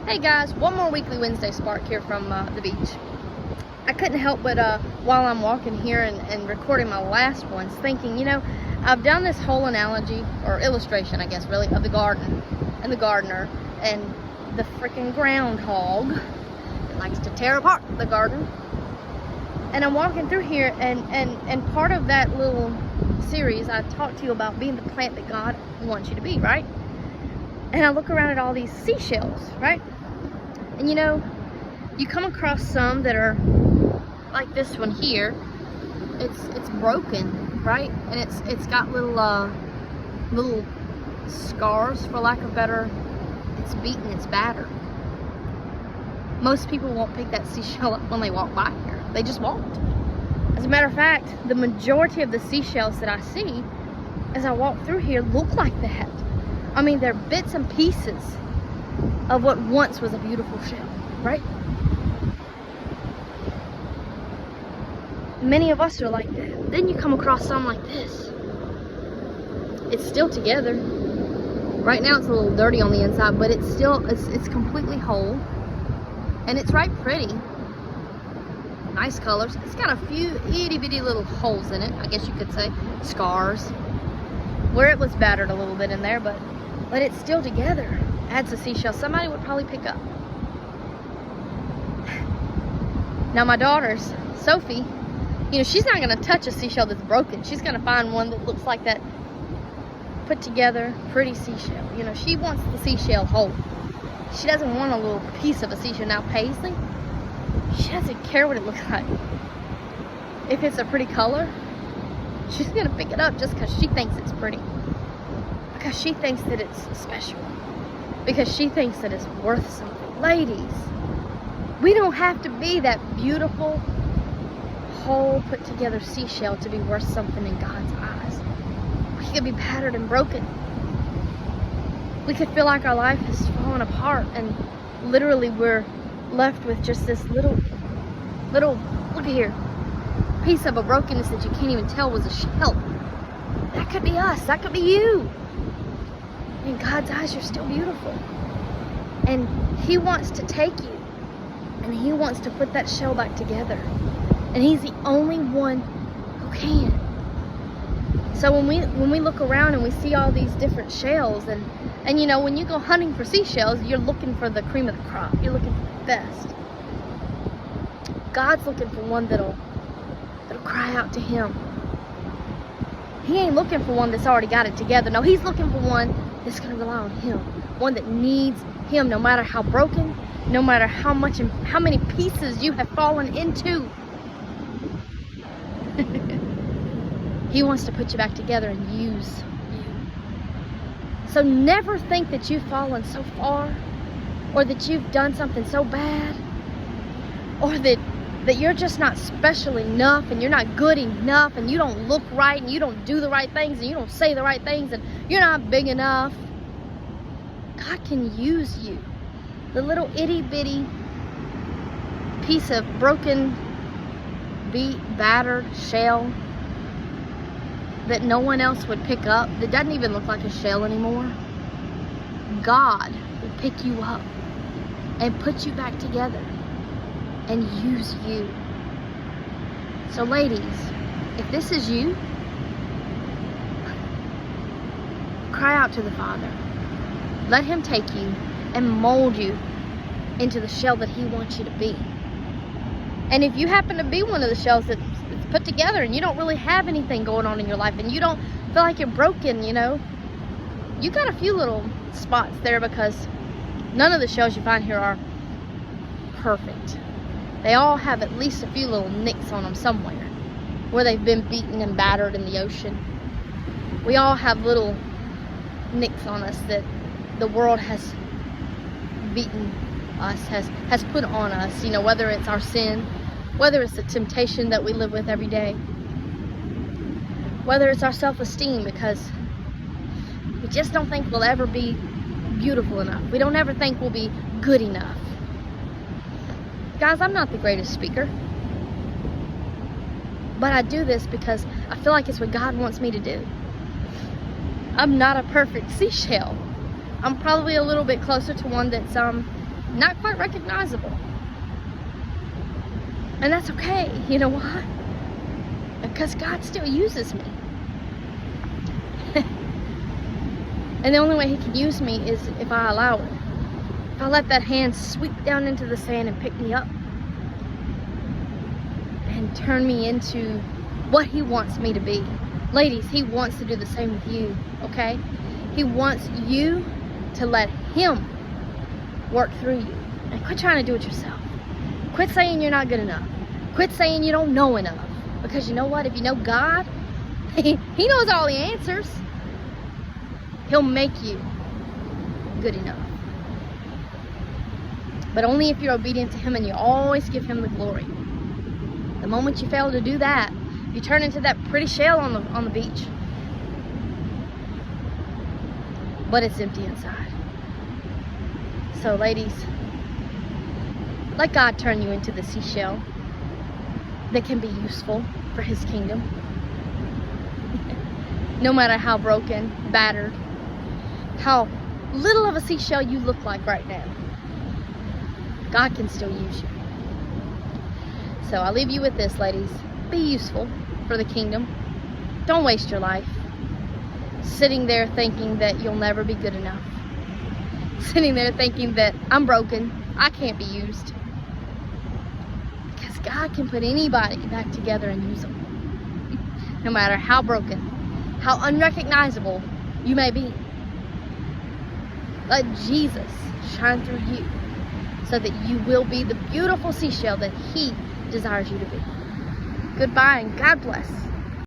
Hey guys, one more Weekly Wednesday spark here from the beach. I couldn't help but while I'm walking here and recording my last ones, thinking, I've done this whole analogy, or illustration I guess really, of the garden and the gardener and the freaking groundhog that likes to tear apart the garden. And I'm walking through here and part of that little series I talked to you about being the plant that God wants you to be, right? And I look around at all these seashells, right? And you come across some that are like this one here. It's broken, right? And it's got little scars, for lack of better. It's beaten, it's battered. Most people won't pick that seashell up when they walk by here. They just won't. As a matter of fact, the majority of the seashells that I see as I walk through here look like that. I mean, they're bits and pieces of what once was a beautiful shell, right? Many of us are like that. Then you come across some like this. It's still together. Right now it's a little dirty on the inside, but it's still, it's completely whole. And it's right pretty. Nice colors. It's got a few itty bitty little holes in it, I guess you could say. Scars. Where it was battered a little bit in there, but it's still together. Adds a seashell somebody would probably pick up. Now my daughter's, Sophie, she's not going to touch a seashell that's broken. She's going to find one that looks like that put together, pretty seashell. She wants the seashell whole. She doesn't want a little piece of a seashell. Now Paisley, she doesn't care what it looks like. If it's a pretty color, she's going to pick it up just because she thinks it's pretty. Because she thinks that it's special. Because she thinks that it's worth something. Ladies, we don't have to be that beautiful, whole, put together seashell to be worth something in God's eyes. We could be battered and broken. We could feel like our life has fallen apart and literally we're left with just this little, look at here, piece of a brokenness that you can't even tell was a shell. That could be us. That could be you. In God's eyes, you're still beautiful. And He wants to take you. And He wants to put that shell back together. And He's the only one who can. So when we look around and we see all these different shells, and when you go hunting for seashells, you're looking for the cream of the crop. You're looking for the best. God's looking for one that'll cry out to Him. He ain't looking for one that's already got it together. No, He's looking for one that's going to rely on Him. One that needs Him no matter how broken, no matter how much and how many pieces you have fallen into. He wants to put you back together and use you. So never think that you've fallen so far, or that you've done something so bad, or that you're just not special enough, and you're not good enough, and you don't look right, and you don't do the right things, and you don't say the right things, and you're not big enough. God can use you. The little itty bitty piece of broken, beat, battered shell that no one else would pick up, that doesn't even look like a shell anymore. God will pick you up and put you back together and use you. So ladies, if this is you, cry out to the Father. Let Him take you and mold you into the shell that He wants you to be. And if you happen to be one of the shells that's put together and you don't really have anything going on in your life and you don't feel like you're broken, you got a few little spots there, because none of the shells you find here are perfect. They all have at least a few little nicks on them somewhere where they've been beaten and battered in the ocean. We all have little nicks on us that the world has beaten us, has put on us, whether it's our sin, whether it's the temptation that we live with every day, whether it's our self-esteem, because we just don't think we'll ever be beautiful enough. We don't ever think we'll be good enough. Guys, I'm not the greatest speaker, but I do this because I feel like it's what God wants me to do. I'm not a perfect seashell. I'm probably a little bit closer to one that's not quite recognizable. And that's okay. You know why? Because God still uses me. And the only way He can use me is if I allow it. If I let that hand sweep down into the sand and pick me up and turn me into what He wants me to be. Ladies, He wants to do the same with you, okay? He wants you to let Him work through you. And quit trying to do it yourself. Quit saying you're not good enough. Quit saying you don't know enough. Because you know what? If you know God, He knows all the answers. He'll make you good enough. But only if you're obedient to Him and you always give Him the glory. The moment you fail to do that, you turn into that pretty shell on the beach. But it's empty inside. So ladies, let God turn you into the seashell that can be useful for His kingdom. No matter how broken, battered, how little of a seashell you look like right now, God can still use you. So I'll leave you with this, ladies. Be useful for the kingdom. Don't waste your life sitting there thinking that you'll never be good enough. Sitting there thinking that I'm broken, I can't be used. Because God can put anybody back together and use them. No matter how broken, how unrecognizable you may be. Let Jesus shine through you so that you will be the beautiful seashell that He desires you to be. Goodbye and God bless.